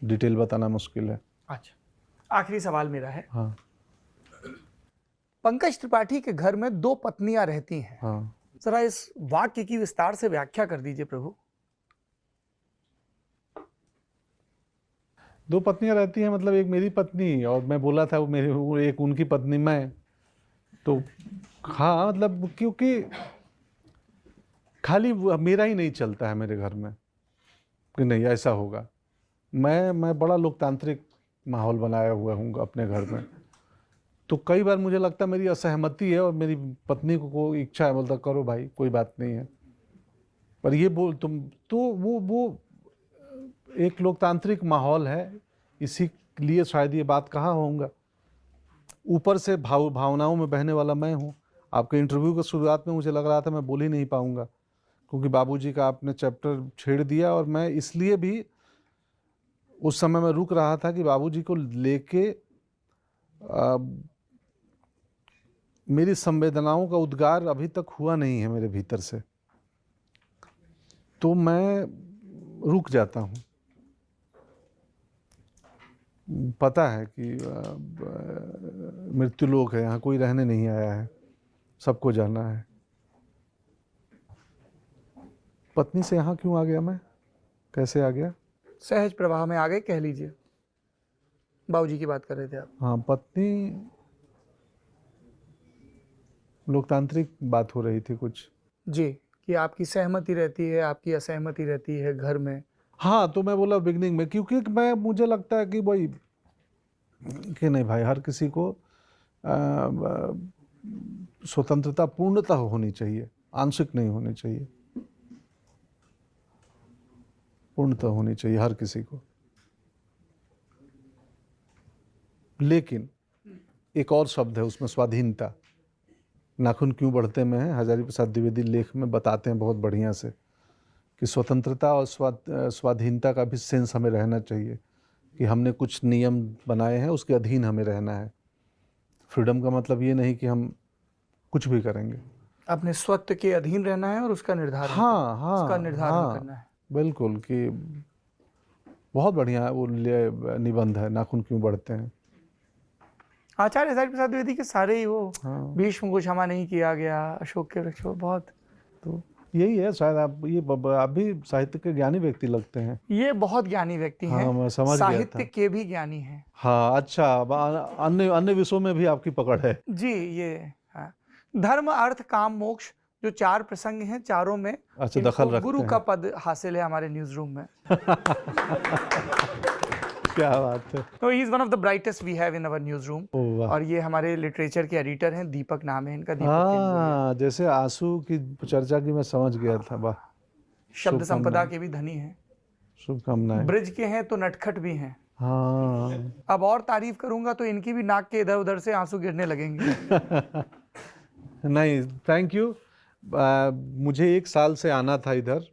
Detail बताना मुश्किल है। अच्छा, आखिरी सवाल मेरा है। हाँ पंकज त्रिपाठी के घर में 2 पत्नियां रहती हैं। हाँ। जरा इस वाक्य की विस्तार से व्याख्या कर दीजिए प्रभु। 2 पत्नियां रहती हैं मतलब एक मेरी पत्नी और मैं बोला था वो एक उनकी पत्नी मैं। तो हाँ मतलब क्योंकि खाली मेरा ही नहीं चलता है मेरे घर में कि नहीं ऐसा होगा। मैं बड़ा लोकतांत्रिक माहौल बनाया हुआ हूँ अपने घर में। तो कई बार मुझे लगता है मेरी असहमति है और मेरी पत्नी को इच्छा है, बोलता करो भाई कोई बात नहीं है, पर ये बोल तुम तो वो एक लोकतांत्रिक माहौल है, इसी लिए शायद ये बात कहा होऊंगा। ऊपर से भावनाओं में बहने वाला मैं हूँ। आपके इंटरव्यू की शुरुआत में मुझे लग रहा था मैं बोल ही नहीं पाऊंगा, क्योंकि बाबूजी का आपने चैप्टर छेड़ दिया और मैं इसलिए भी उस समय मैं रुक रहा था कि बाबूजी को लेके मेरी संवेदनाओं का उद्गार अभी तक हुआ नहीं है मेरे भीतर से, तो मैं रुक जाता हूँ। पता है कि मृत्यु लोक है, यहाँ कोई रहने नहीं आया है, सबको जाना है। पत्नी से यहाँ क्यों आ गया मैं, कैसे आ गया? सहज प्रवाह में आ गए कह लीजिए। बाबूजी की बात कर रहे थे आप। हाँ, पत्नी लोकतांत्रिक बात हो रही थी कुछ। जी, कि आपकी सहमति रहती है, आपकी असहमति रहती है घर में। हाँ, तो मैं बोला बिगनिंग में, क्योंकि मैं मुझे लगता है कि भाई कि नहीं भाई, हर किसी को स्वतंत्रता पूर्णतः होनी चाहिए, आंशिक नहीं होनी चाहिए, पूर्णतः होनी चाहिए हर किसी को। लेकिन एक और शब्द है उसमें, स्वाधीनता। नाखून क्यों बढ़ते में है, हजारी प्रसाद द्विवेदी लेख में बताते हैं बहुत बढ़िया से कि स्वतंत्रता और स्वाधीनता का भी सेंस हमें रहना चाहिए, कि हमने कुछ नियम बनाए हैं उसके अधीन हमें रहना है। फ्रीडम का मतलब ये नहीं कि हम कुछ भी करेंगे, अपने स्वत्व के अधीन रहना है और उसका निर्धारण उसका निर्धारण करना है। बिल्कुल। कि बहुत बढ़िया है वो निबंध है, नाखून क्यों बढ़ते हैं। आचार्य हजारी प्रसाद द्विवेदी के सारे ही वो भीष्म को क्षमा नहीं किया गया, अशोक के वृक्ष, बहुत। तो यही है शायद। आप भी साहित्य के ज्ञानी व्यक्ति लगते हैं। ये बहुत ज्ञानी व्यक्ति हैं। हाँ, मैं समझ गया था। साहित्य के भी ज्ञानी हैं। हाँ अच्छा, अन्य विषयों में भी आपकी पकड़ है जी। ये हाँ। धर्म अर्थ काम मोक्ष जो 4 प्रसंग हैं, चारों में अच्छा दखल रखते गुरु हैं। का पद हासिल है हमारे न्यूज रूम में। क्या बात है। तो he is one of the brightest we have in our newsroom. वाह। और ये हमारे लिटरेचर के एडिटर हैं, दीपक नाम है इनका। हाँ, जैसे आंसू की चर्चा की मैं समझ गया था। वाह। शब्द संपदा के भी धनी हैं, शुभकामनाएं। ब्रिज के हैं तो नटखट भी हैं। हाँ। अब और तारीफ करूंगा तो इनकी भी नाक के इधर उधर से आंसू गिरने लगेंगे। नहीं, थैंक यू। मुझे 1 साल से आना था इधर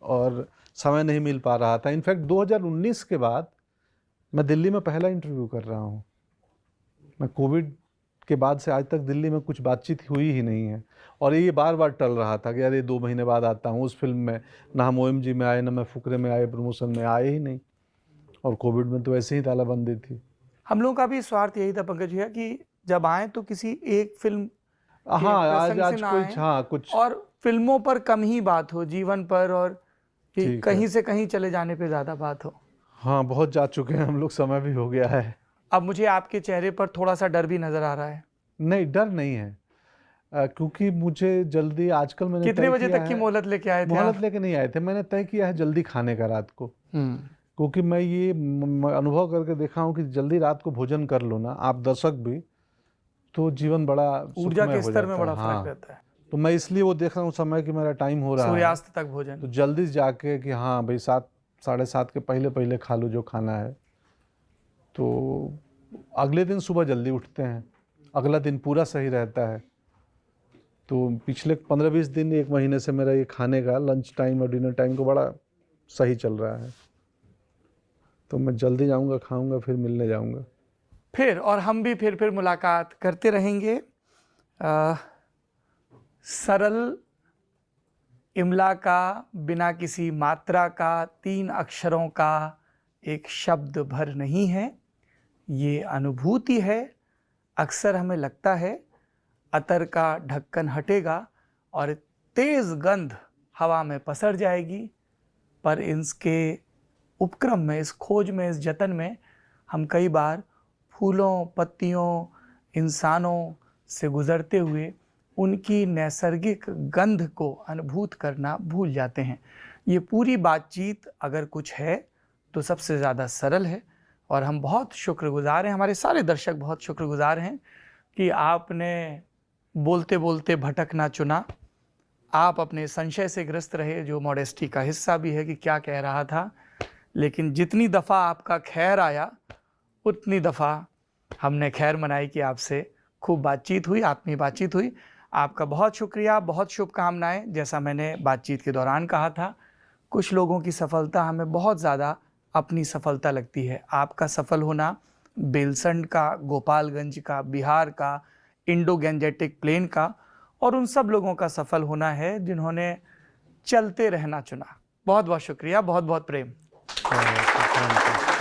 और समय नहीं मिल पा रहा था। इनफैक्ट 2019 के बाद मैं दिल्ली में पहला इंटरव्यू कर रहा हूँ। मैं कोविड के बाद से आज तक दिल्ली में कुछ बातचीत हुई ही नहीं है, और ये बार बार टल रहा था कि अरे 2 महीने बाद आता हूँ। उस फिल्म में ना हम OMG में आए, ना मैं फुकरे में आए, प्रमोशन में आए ही नहीं, और कोविड में तो ऐसे ही तालाबंदी थी। हम लोगों का भी स्वार्थ यही था पंकज भैया कि जब आए तो किसी एक फिल्म हाँ आज कुछ और फिल्मों पर कम ही बात हो, जीवन पर और कि कहीं से कहीं चले जाने पे ज्यादा बात हो। हाँ, बहुत जा चुके हैं हम लोग, समय भी हो गया है। अब मुझे आपके चेहरे पर थोड़ा सा डर भी नजर आ रहा है। नहीं, डर नहीं है, क्योंकि मुझे जल्दी आजकल मैंने कितने बजे तक की मोहलत लेके आए थे? मोहलत लेके नहीं आए थे, मैंने तय किया है जल्दी खाने का रात को। क्योंकि मैं ये अनुभव करके देखा हूँ कि जल्दी रात को भोजन कर लो ना आप दर्शक भी, तो जीवन बड़ा ऊर्जा के स्तर में बड़ा फर्क रहता है। तो मैं इसलिए वो देख रहा हूँ समय कि मेरा टाइम हो रहा है, सूर्यास्त तक भोजन, तो जल्दी जाके कि हाँ भाई 7 साढ़े 7 के पहले खा लो जो खाना है। तो अगले दिन सुबह जल्दी उठते हैं, अगला दिन पूरा सही रहता है। तो पिछले 15-20 दिन 1 महीने से मेरा ये खाने का लंच टाइम और डिनर टाइम को बड़ा सही चल रहा है। तो मैं जल्दी जाऊंगा, खाऊंगा, फिर मिलने जाऊंगा फिर, और हम भी फिर मुलाकात करते रहेंगे। सरल इमला का, बिना किसी मात्रा का, 3 अक्षरों का एक शब्द भर नहीं है, ये अनुभूति है। अक्सर हमें लगता है अतर का ढक्कन हटेगा और तेज गंध हवा में पसर जाएगी, पर इसके उपक्रम में, इस खोज में, इस जतन में हम कई बार फूलों, पत्तियों, इंसानों से गुजरते हुए उनकी नैसर्गिक गंध को अनुभूत करना भूल जाते हैं। ये पूरी बातचीत अगर कुछ है तो सबसे ज़्यादा सरल है, और हम बहुत शुक्रगुजार हैं, हमारे सारे दर्शक बहुत शुक्रगुजार हैं कि आपने बोलते बोलते भटकना चुना। आप अपने संशय से ग्रस्त रहे, जो मॉडेस्टी का हिस्सा भी है कि क्या कह रहा था, लेकिन जितनी दफ़ा आपका खैर आया उतनी दफ़ा हमने खैर मनाई कि आपसे खूब बातचीत हुई, आत्मीय बातचीत हुई। आपका बहुत शुक्रिया, बहुत शुभकामनाएं। जैसा मैंने बातचीत के दौरान कहा था, कुछ लोगों की सफलता हमें बहुत ज़्यादा अपनी सफलता लगती है। आपका सफल होना बेलसंड का, गोपालगंज का, बिहार का, इंडो गैंजेटिक प्लेन का, और उन सब लोगों का सफल होना है जिन्होंने चलते रहना चुना। बहुत बहुत शुक्रिया, बहुत बहुत प्रेम। Thank you.